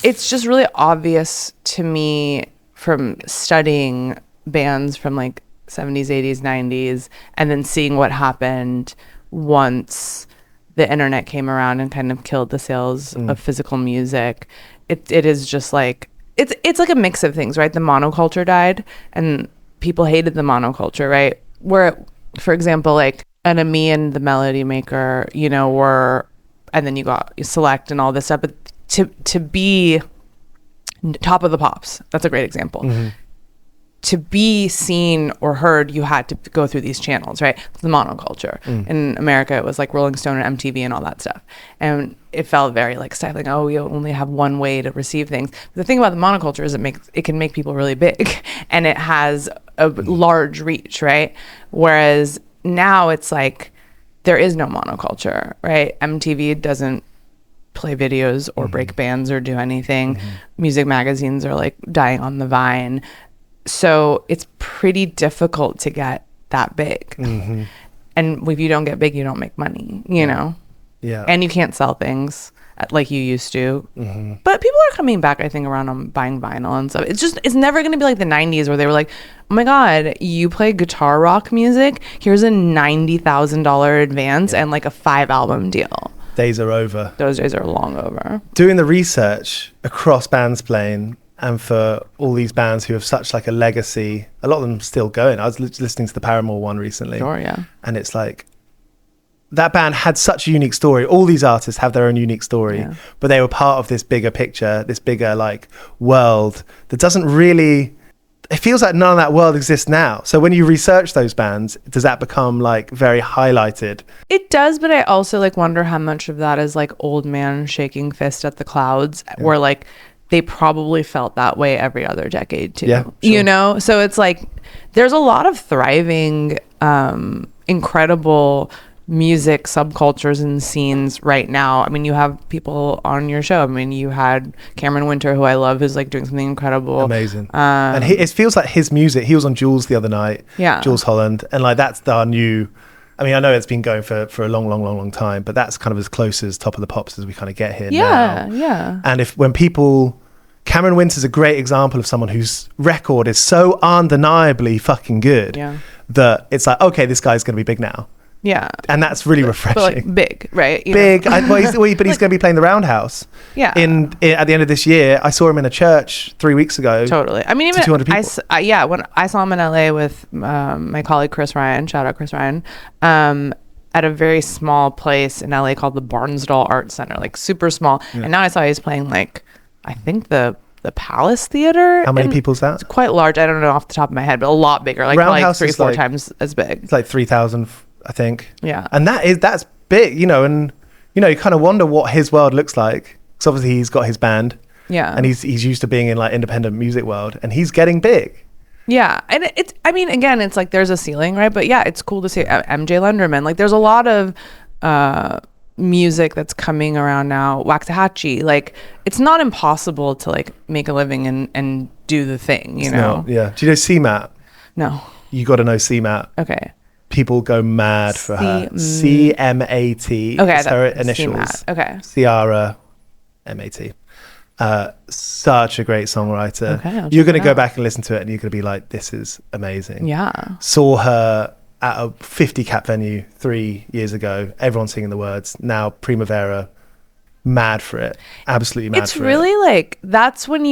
it's just really obvious to me from studying bands from like 70s, 80s, 90s, and then seeing what happened once the internet came around and kind of killed the sales of physical music. It is just like, it's like a mix of things, right? The monoculture died and people hated the monoculture, right? Where, for example, like Enemy and the Melody Maker, you know, were, and then you got Select and all this stuff, but to be top of the pops, that's a great example. To be seen or heard, you had to go through these channels, right? The monoculture. In America, it was like Rolling Stone and MTV and all that stuff. And it felt very like stifling. Oh, we only have one way to receive things. But the thing about the monoculture is it can make people really big and it has a large reach, right? Whereas now it's like, there is no monoculture, right? MTV doesn't play videos or break bands or do anything. Music magazines are like dying on the vine. So it's pretty difficult to get that big. And if you don't get big, you don't make money, you know? Yeah. And you can't sell things like you used to. But people are coming back, I think, around on buying vinyl and stuff. It's never going to be like the 90s where they were like, oh my God, you play guitar rock music? Here's a $90,000 advance and like a 5-album deal. Days are over. Those days are long over. Doing the research across Bandsplain, and for all these bands who have such like a legacy, a lot of them still going. I was listening to the Paramore one recently. Sure, yeah. And it's like, that band had such a unique story. All these artists have their own unique story, but they were part of this bigger picture, this bigger like world that doesn't really, it feels like none of that world exists now. So when you research those bands, does that become like very highlighted? It does, but I also like wonder how much of that is like old man shaking fist at the clouds, where like they probably felt that way every other decade too. Yeah, sure. You know? So it's like, there's a lot of thriving, incredible music subcultures and scenes right now. I mean, you have people on your show. I mean, you had Cameron Winter, who I love, who's like doing something incredible. Amazing. And it feels like his music, he was on Jules the other night. Yeah. Jules Holland. And like, that's our new, I mean, I know it's been going for a long time, but that's kind of as close as Top of the Pops as we kind of get here now. Yeah. And when people, Cameron Winter's a great example of someone whose record is so undeniably fucking good that it's like, okay, this guy's going to be big now. Yeah. And that's really refreshing. But like big, right? Big. But he's going to be playing the Roundhouse. Yeah. At the end of this year. I saw him in a church 3 weeks ago. Totally. I mean, even 200 people. when I saw him in LA with my colleague Chris Ryan, shout out Chris Ryan, at a very small place in LA called the Barnsdall Art Center, like super small. And now I saw he's playing like, I think the Palace Theater. How many people's that? It's quite large. I don't know off the top of my head, but a lot bigger, like Roundhouse probably 3-4 like, times as big. It's like 3,000, I think. Yeah. And that's big, you know, and you know, you kind of wonder what his world looks like. Because obviously he's got his band. Yeah. And he's used to being in like independent music world, and he's getting big. Yeah. And it's, I mean, again, it's like there's a ceiling, right? But yeah, it's cool to see MJ Lenderman. Like there's a lot of music that's coming around now. Waxahachie. Like it's not impossible to like make a living and do the thing, you know? Yeah. Do you know CMAT? No. You got to know CMAT. Okay. People go mad for her. CMAT. Okay. It's her initials. CMAT. Okay. Ciara MAT. Such a great songwriter. Okay, you're going to go back and listen to it and you're going to be like, this is amazing. Yeah. Saw her at a 50 cap venue 3 years ago. Everyone singing the words. Now Primavera, mad for it. Absolutely mad for it. It's really like, that's when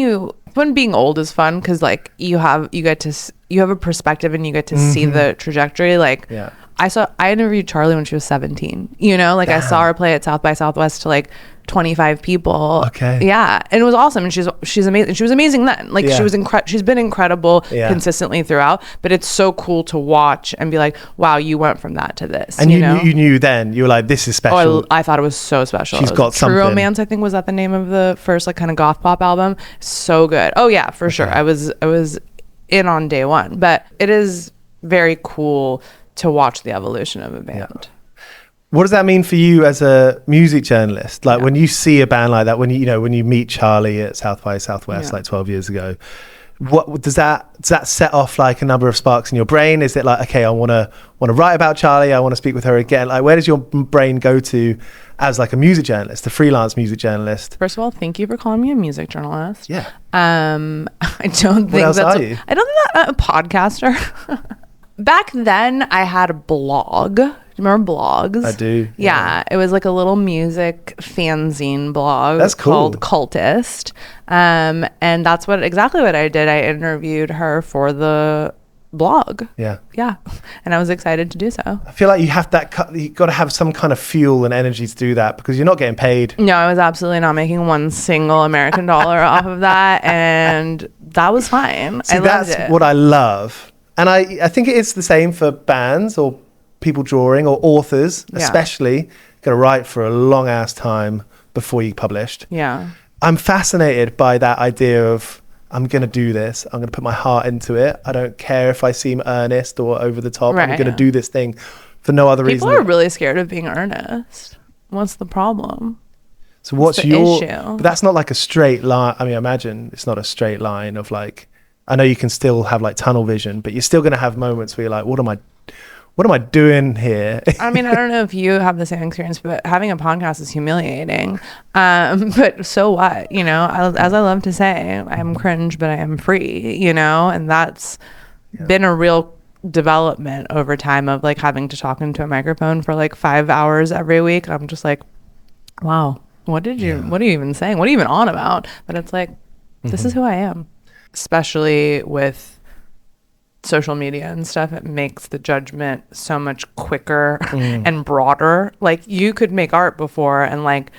being old is fun, because like you have a perspective and you get to see the trajectory. Like I interviewed Charli when she was 17, you know, like I saw her play at South by Southwest to like 25 people. Okay. Yeah. And it was awesome. And she's amazing. She was amazing then. Like she's been incredible consistently throughout, but it's so cool to watch and be like, wow, you went from that to this. And you knew then, you were like, this is special. Oh, I thought it was so special. She's got something. True Romance, I think, was that the name of the first like kind of goth pop album. So good. Oh yeah, for sure. I was in on day one, but it is very cool to watch the evolution of a band. Yeah. What does that mean for you as a music journalist? Like when you see a band like that, when you meet Charli at South by Southwest like 12 years ago, what does that set off like a number of sparks in your brain? Is it like, okay, I want to write about Charli, I want to speak with her again? Like, where does your brain go to as like a music journalist, a freelance music journalist? First of all, thank you for calling me a music journalist. Yeah. I don't think else are you? I don't think that a podcaster. Back then I had a blog. Do you remember blogs? I do. Yeah. It was like a little music fanzine blog. That's cool. Called Cultist. And that's exactly what I did. I interviewed her for the blog. Yeah. Yeah. And I was excited to do so. I feel like you got to have some kind of fuel and energy to do that, because you're not getting paid. No, I was absolutely not making one single American dollar off of that. And that was fine. See, that's what I love. And I think it is the same for bands or people drawing or authors, especially. Going to write for a long ass time before you published. Yeah. I'm fascinated by that idea of, I'm going to do this. I'm going to put my heart into it. I don't care if I seem earnest or over the top. Right, I'm going to do this thing for no other reason. People are really scared of being earnest. What's the problem? So what's the your issue? But that's not like a straight line. I mean, I imagine it's not a straight line of like, I know you can still have like tunnel vision, but you're still going to have moments where you're like, what am I doing here? I mean, I don't know if you have the same experience, but having a podcast is humiliating. But so what? You know, as I love to say, I'm cringe, but I am free, you know, and that's been a real development over time of like having to talk into a microphone for like 5 hours every week. I'm just like, wow, what are you even saying? What are you even on about? But it's like, this is who I am. Especially with social media and stuff, it makes the judgment so much quicker and broader. Like, you could make art before and like,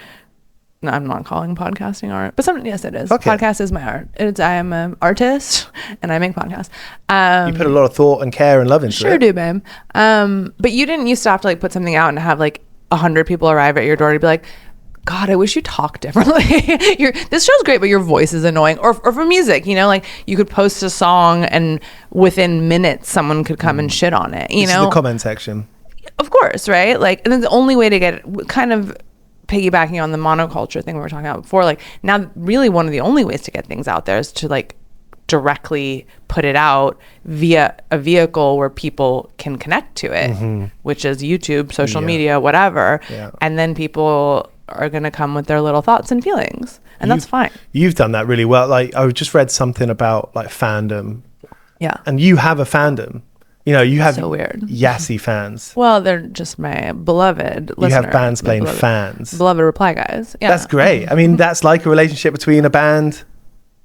no, I'm not calling podcasting art, but yes, it is. Okay. Podcast is my art. I am an artist and I make podcasts. You put a lot of thought and care and love into it. Sure do, babe. But you didn't used to have to like put something out and have like 100 people arrive at your door to be like, God, I wish you talked differently. This show's great, but your voice is annoying. Or for music, you know, like you could post a song and within minutes someone could come and shit on it, you know? The comment section. Of course, right? Like, and then the only way to get kind of piggybacking on the monoculture thing we were talking about before, like now really one of the only ways to get things out there is to like directly put it out via a vehicle where people can connect to it, which is YouTube, social media, whatever. Yeah. And then people are going to come with their little thoughts and feelings, and that's fine. You've done that really well. Like, I just read something about like fandom. Yeah. And you have a fandom. You know, you have so weird Yasi fans. Well, they're just my beloved listener. You have Bandsplain fans. Beloved reply guys. Yeah. That's great. I mean, that's like a relationship between a band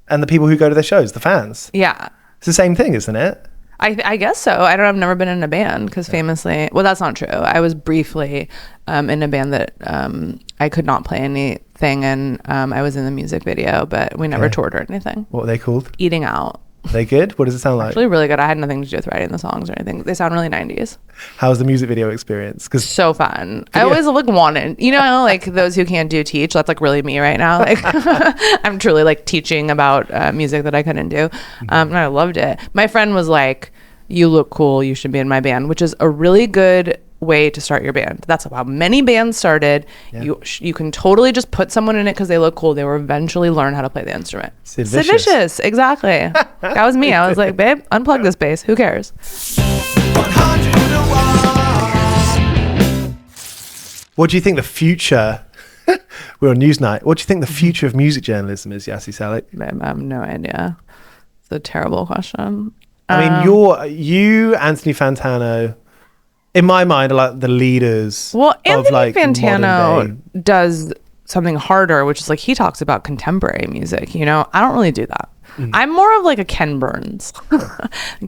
and the people who go to their shows, the fans. Yeah. It's the same thing, isn't it? I guess so. I've never been in a band because famously, well, that's not true. I was briefly in a band that I could not play anything, and I was in the music video, but we never toured or anything. What were they called? Eating Out. Are they good? What does it sound like? Actually, really good. I had nothing to do with writing the songs or anything. They sound really 90s. How was the music video experience? So fun. I always like wanted, you know, like those who can't do teach. That's like really me right now. Like I'm truly like teaching about music that I couldn't do. And I loved it. My friend was like, you look cool, you should be in my band, which is a really good way to start your band. That's how many bands started. Yeah. You can totally just put someone in it because they look cool. They will eventually learn how to play the instrument. Sid Vicious, exactly. That was me. I was like, babe, unplug this bass. Who cares? What do you think the future? We're on Newsnight. What do you think the future of music journalism is, Yasi Salek? Babe, I have no idea. It's a terrible question. I mean, you, Anthony Fantano, in my mind, are like the leaders. Well, Anthony of like Fantano does something harder, which is like he talks about contemporary music. You know, I don't really do that. I'm more of like a Ken Burns,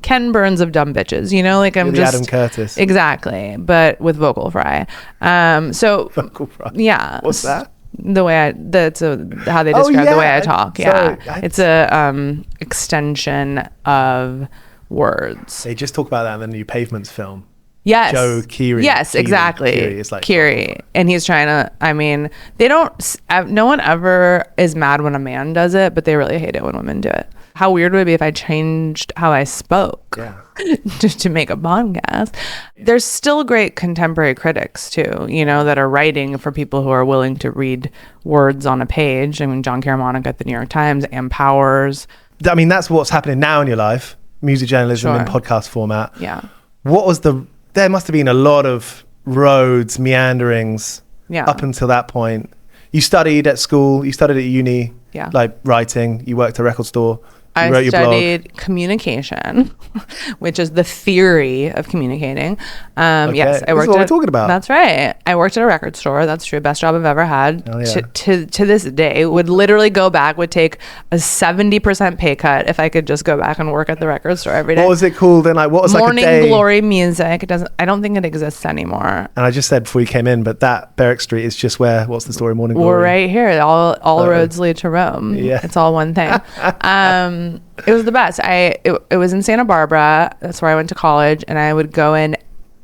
Ken Burns of dumb bitches. You know, like I'm just Adam Curtis, exactly, but with vocal fry. So vocal fry. Yeah, what's that? The way how they describe the way I talk. Yeah, it's a extension of words. They just talk about that in the new Pavements film. Yes. Joe Keery. Yes, exactly. Keery is like Keery. And he's trying to, I mean, no one ever is mad when a man does it, but they really hate it when women do it. How weird would it be if I changed how I spoke to make a podcast? There's still great contemporary critics too, you know, that are writing for people who are willing to read words on a page. I mean, John Caramanica at the New York Times, Am Powers, I mean, that's what's happening now in your life, music journalism in podcast format. Yeah. There must have been a lot of roads, meanderings up until that point. You studied at school, you studied at uni, like writing, you worked at a record store. I studied communication, which is the theory of communicating. Yes, I worked. That's what we're talking about. That's right. I worked at a record store. That's true. Best job I've ever had. Oh, yeah. To this day, would literally go back. Would take a 70% pay cut if I could just go back and work at the record store every day. What was it called? And like, what was Morning like a day? Glory Music. It doesn't. I don't think it exists anymore. And I just said before you came in, but that Berwick Street is just where. What's the story? Morning Glory. We're right here. All roads lead to Rome. Yeah. It's all one thing. It was the best. It was in Santa Barbara. That's where I went to college, and I would go in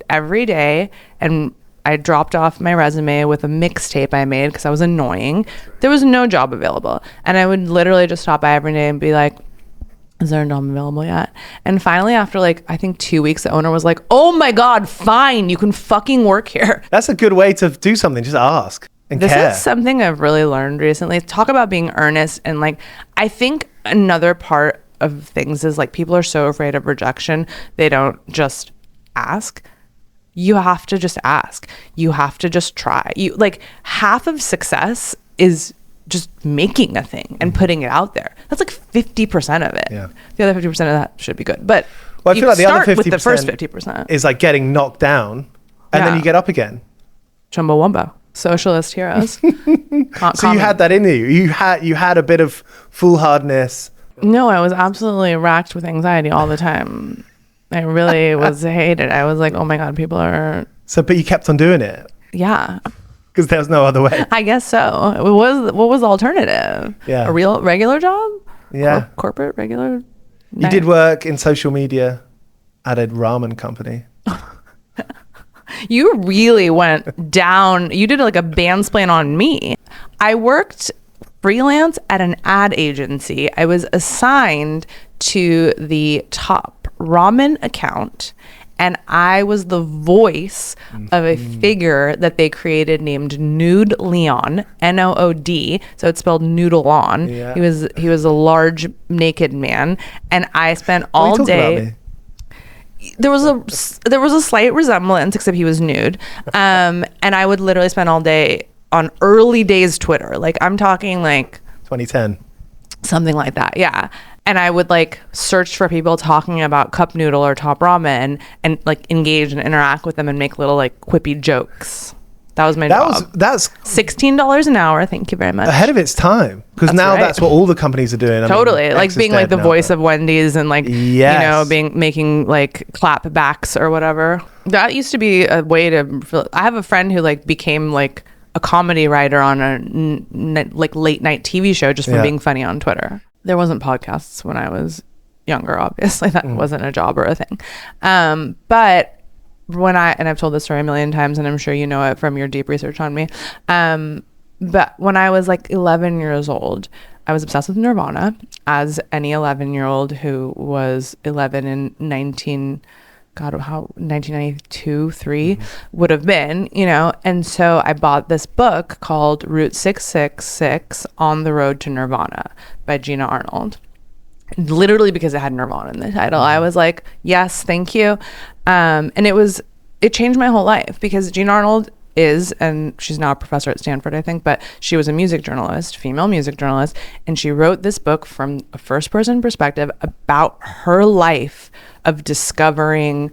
every day, and I dropped off my resume with a mixtape I made because I was annoying. There was no job available, and I would literally just stop by every day and be like, is there a job available yet? And finally, after like I think 2 weeks, the owner was like, oh my God, fine, you can fucking work here. That's a good way to do something. Just ask and this care. Is something I've really learned recently. Talk about being earnest. And like, I think another part of things is like people are so afraid of rejection, they don't just ask. You have to just ask. You have to just try. You like half of success is just making a thing and putting it out there. That's like 50% of it. Yeah. The other 50% of that should be good. But I feel like the other 50% with the first 50% is like getting knocked down and then you get up again. Chumbawamba. Socialist heroes. So you had that in you. You had a bit of foolhardiness. No, I was absolutely racked with anxiety all the time. I really was hated. I was like, oh my God, people are... So, but you kept on doing it? Yeah. Because there was no other way. I guess so. What was the alternative? Yeah. A regular job? Yeah. Corporate, regular? You did work in social media at a ramen company. You really went down. You did like a Bandsplain on me. I worked freelance at an ad agency. I was assigned to the top ramen account, and I was the voice of a figure that they created named Nude Leon, Nood. So it's spelled noodle on. Yeah. He was a large naked man, and I spent all day. There was a slight resemblance, except he was nude. And I would literally spend all day on early days Twitter. Like I'm talking like 2010. Something like that. Yeah. And I would like search for people talking about cup noodle or top ramen and like engage and interact with them and make little like quippy jokes. That was my job. That's $16 an hour. Thank you very much. Ahead of its time, because now that's what all the companies are doing. Totally, like being like the voice of Wendy's and like you know making like clapbacks or whatever. That used to be a way to. I have a friend who like became like a comedy writer on a like late night TV show just from being funny on Twitter. There wasn't podcasts when I was younger. Obviously, that wasn't a job or a thing. But when I've told this story a million times, and I'm sure you know it from your deep research on me. But when I was like 11 years old, I was obsessed with Nirvana, as any 11-year-old who was 11 in 1992, 3 would have been, you know. And so I bought this book called Route 666 On the Road to Nirvana by Gina Arnold. Literally because it had Nirvana in the title. I was like, yes, thank you. And it changed my whole life because Gina Arnold is, and she's now a professor at Stanford, I think, but she was a music journalist, female music journalist, and she wrote this book from a first person perspective about her life of discovering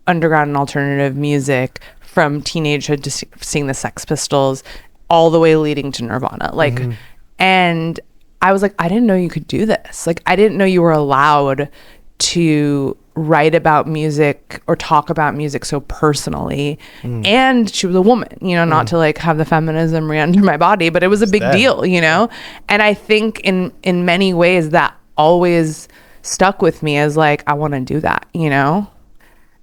underground and alternative music from teenagehood to seeing the Sex Pistols all the way leading to Nirvana. Like, and I was like, I didn't know you could do this. Like, I didn't know you were allowed to write about music or talk about music so personally. And she was a woman, you know, not to like have the feminism re-enter my body, but it was a big deal, you know? And I think in many ways that always stuck with me as like, I want to do that, you know?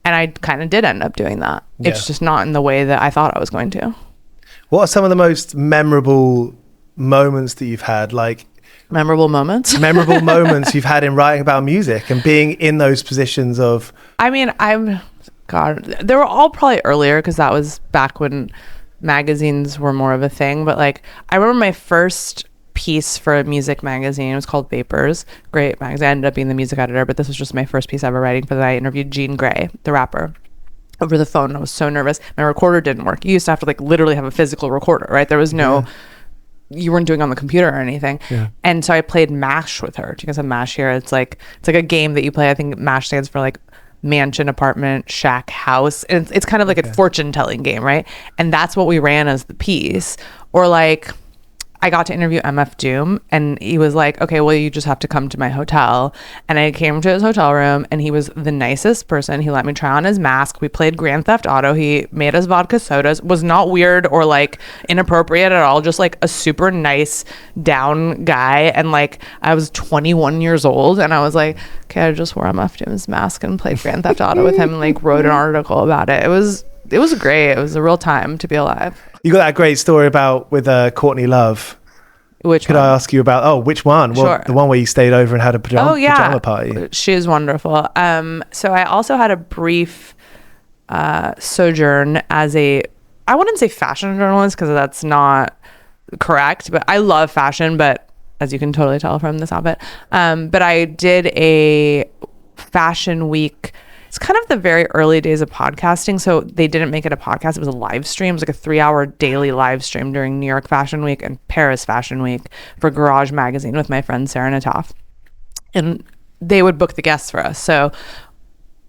And I kind of did end up doing that. Yeah. It's just not in the way that I thought I was going to. What are some of the most memorable moments that you've had? Like, memorable moments you've had in writing about music and being in those positions of... I mean, they were all probably earlier because that was back when magazines were more of a thing. But like, I remember my first piece for a music magazine. It was called Vapors. Great magazine. I ended up being the music editor, but this was just my first piece ever writing for that. I interviewed Jean Grey, the rapper, over the phone. I was so nervous. My recorder didn't work. You used to have to like literally have a physical recorder, right? There was no, you weren't doing it on the computer or anything. Yeah. And so I played MASH with her. Do you guys have MASH here? It's like a game that you play. I think MASH stands for like mansion, apartment, shack, house. And it's kind of like a fortune telling game, right? And that's what we ran as the piece. Or like, I got to interview MF Doom, and he was like, okay, well, you just have to come to my hotel. And I came to his hotel room, and he was the nicest person. He let me try on his mask. We played Grand Theft Auto. He made us vodka sodas. Was not weird or like inappropriate at all. Just like a super nice down guy. And like, I was 21 years old, and I was like, okay, I just wore MF Doom's mask and played Grand Theft Auto with him, and like wrote an article about it. It was great. It was a real time to be alive. You got that great story with Courtney Love. Which Could one? I ask you about? Oh, which one? Well, sure. The one where you stayed over and had a pajama party. She is wonderful. So I also had a brief sojourn as I wouldn't say fashion journalist because that's not correct, but I love fashion, but as you can totally tell from this outfit. But I did a fashion week. It's kind of the very early days of podcasting. So they didn't make it a podcast. It was a live stream. It was like a 3-hour daily live stream during New York Fashion Week and Paris Fashion Week for Garage Magazine with my friend Sarah Natoff. And they would book the guests for us. So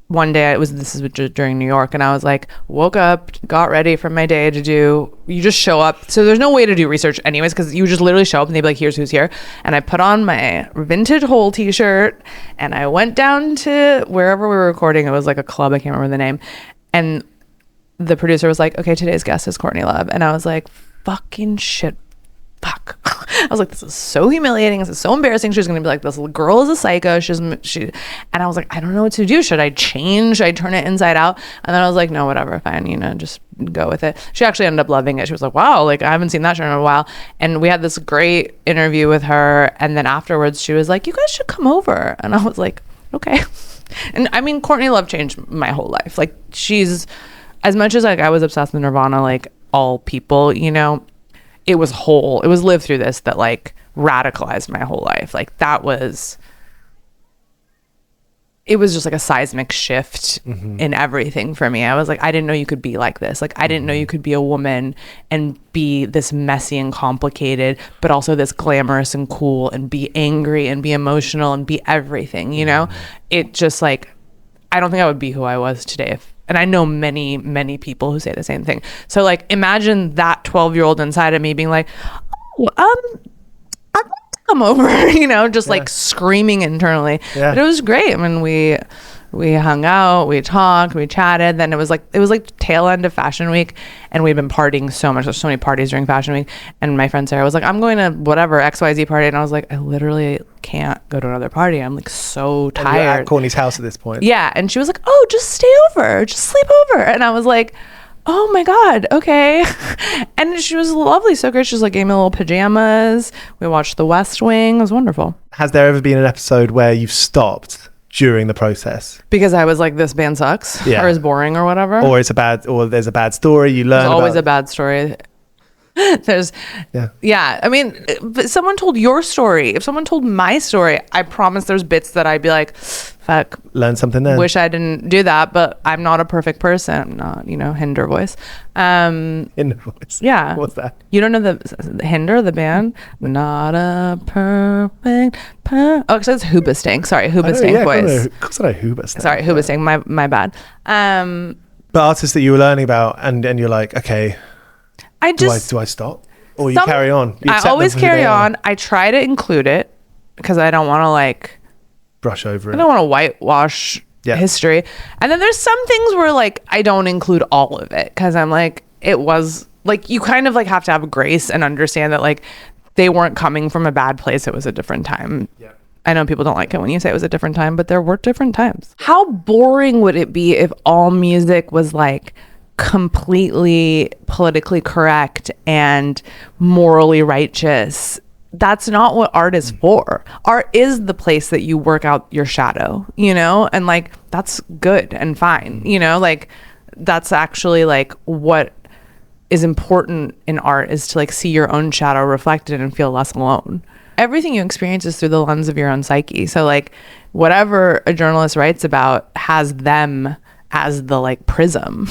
one day this is during New York, and I was like, woke up, got ready for my day you just show up. So there's no way to do research anyways, because you just literally show up and they'd be like, here's who's here. And I put on my vintage Hole t-shirt, and I went down to wherever we were recording. It was like a club, I can't remember the name. And the producer was like, okay, today's guest is Courtney Love. And I was like, fucking shit. Fuck. I was like, this is so humiliating. This is so embarrassing. She's going to be like, this little girl is a psycho. And I was like, I don't know what to do. Should I change? Should I turn it inside out? And then I was like, no, whatever, fine. Just go with it. She actually ended up loving it. She was like, wow, like I haven't seen that shirt in a while. And we had this great interview with her. And then afterwards she was like, you guys should come over. And I was like, okay. And I mean, Courtney Love changed my whole life. Like she's, as much as like I was obsessed with Nirvana, like all people, it was lived through this that like radicalized my whole life. Like it was just like a seismic shift in everything for me. I was like, I didn't know you could be like this. Like I didn't know you could be a woman and be this messy and complicated, but also this glamorous and cool, and be angry and be emotional and be everything, It just like, I don't think I would be who I was today and I know many, many people who say the same thing. So like, imagine that 12-year-old inside of me being like, oh, I'd like to come over, just like screaming internally. Yeah. But it was great. I mean, we hung out, we talked, we chatted. Then it was like tail end of Fashion Week, and we'd been partying so much. There's so many parties during Fashion Week. And my friend Sarah was like, I'm going to whatever XYZ party. And I was like, I literally can't go to another party. I'm like so tired. And you're at Courtney's house at this point. Yeah. And she was like, oh, just stay over, just sleep over. And I was like, oh my God, okay. And she was lovely, so great. She was like, gave me little pajamas. We watched The West Wing. It was wonderful. Has there ever been an episode where you've stopped during the process because I was like, this band sucks, or is boring, or whatever, or there's a bad story you learn? There's always a bad story. I mean, if someone told your story, if someone told my story, I promise there's bits that I'd be like, fuck, learn something then. Wish I didn't do that, but I'm not a perfect person. I'm not, Hinder voice. Hinder voice. Yeah. What's that? You don't know the Hinder, the band? Not a perfect oh, so it's Hoobastank. Sorry, Hoobastank voice. Of course I know Hoobastank. Sorry, Hoobastank. My bad. But artists that you were learning about, and you're like, okay, do I stop? Or you carry on? I always carry on. I try to include it because I don't want to like brush over it. I don't want to whitewash history. And then there's some things where like I don't include all of it because I'm like, it was like, you kind of like have to have grace and understand that like they weren't coming from a bad place. It was a different time. Yeah. I know people don't like it when you say it was a different time, but there were different times. How boring would it be if all music was like completely politically correct and morally righteous? That's not what art is for. Art is the place that you work out your shadow, and like that's good and fine, like that's actually like what is important in art is to like see your own shadow reflected and feel less alone. Everything you experience is through the lens of your own psyche. So like whatever a journalist writes about has them as the like prism.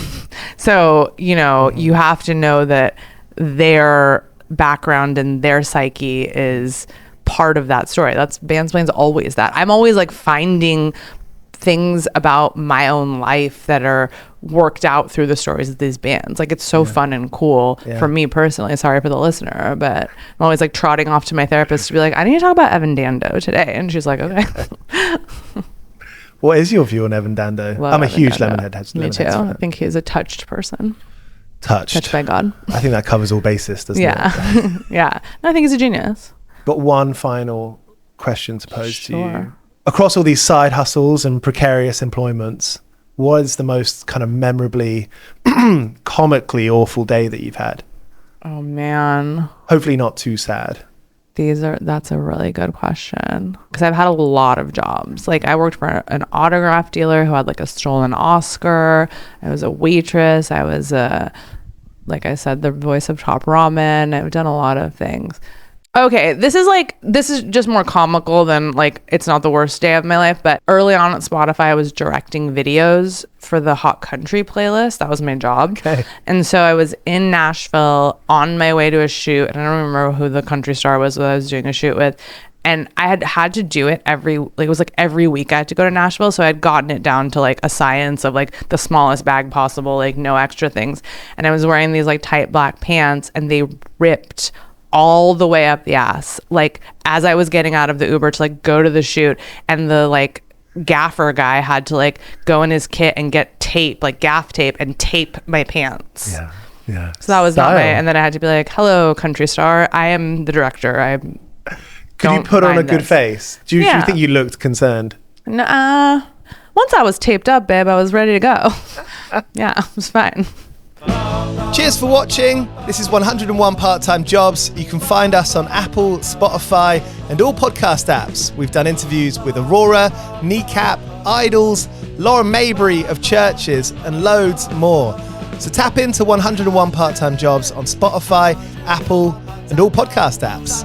So, you know, you have to know that their background and their psyche is part of that story. That's Bandsplain's always that. I'm always like finding things about my own life that are worked out through the stories of these bands. Like it's so fun and cool for me personally. Sorry for the listener, but I'm always like trotting off to my therapist to be like, I need to talk about Evan Dando today. And she's like, okay. What is your view on Evan Dando? I'm a huge Lemonhead. Me too. I think he's a touched person. Touched by God. I think that covers all bases, doesn't it? Yeah. I think he's a genius. Got one final question to pose to you. Across all these side hustles and precarious employments, what is the most kind of memorably, comically awful day that you've had? Oh man. Hopefully not too sad. That's a really good question. Because I've had a lot of jobs. Like I worked for an autograph dealer who had like a stolen Oscar. I was a waitress. I was like I said, the voice of Top Ramen. I've done a lot of things. Okay, this is just more comical than like it's not the worst day of my life, but early on at Spotify I was directing videos for the Hot Country playlist. That was my job. Okay. And so I was in Nashville on my way to a shoot, and I don't remember who the country star was that I was doing a shoot with. And I had to do it every week I had to go to Nashville. So I had gotten it down to like a science of like the smallest bag possible, like no extra things. And I was wearing these like tight black pants and they ripped all the way up the ass, like as I was getting out of the Uber to like go to the shoot, and the like gaffer guy had to like go in his kit and get tape, like gaff tape, and tape my pants. Yeah. So that was not and then I had to be like, hello, country star, I am the director. Could you put on a good face? Do you think you looked concerned? No, once I was taped up, babe, I was ready to go. Yeah, it was fine. Cheers for watching. This is 101 Part-Time Jobs. You can find us on Apple, Spotify, and all podcast apps. We've done interviews with Aurora, Kneecap, Idols, Laura Mabry of Churches, and loads more. So tap into 101 Part-Time Jobs on Spotify, Apple, and all podcast apps.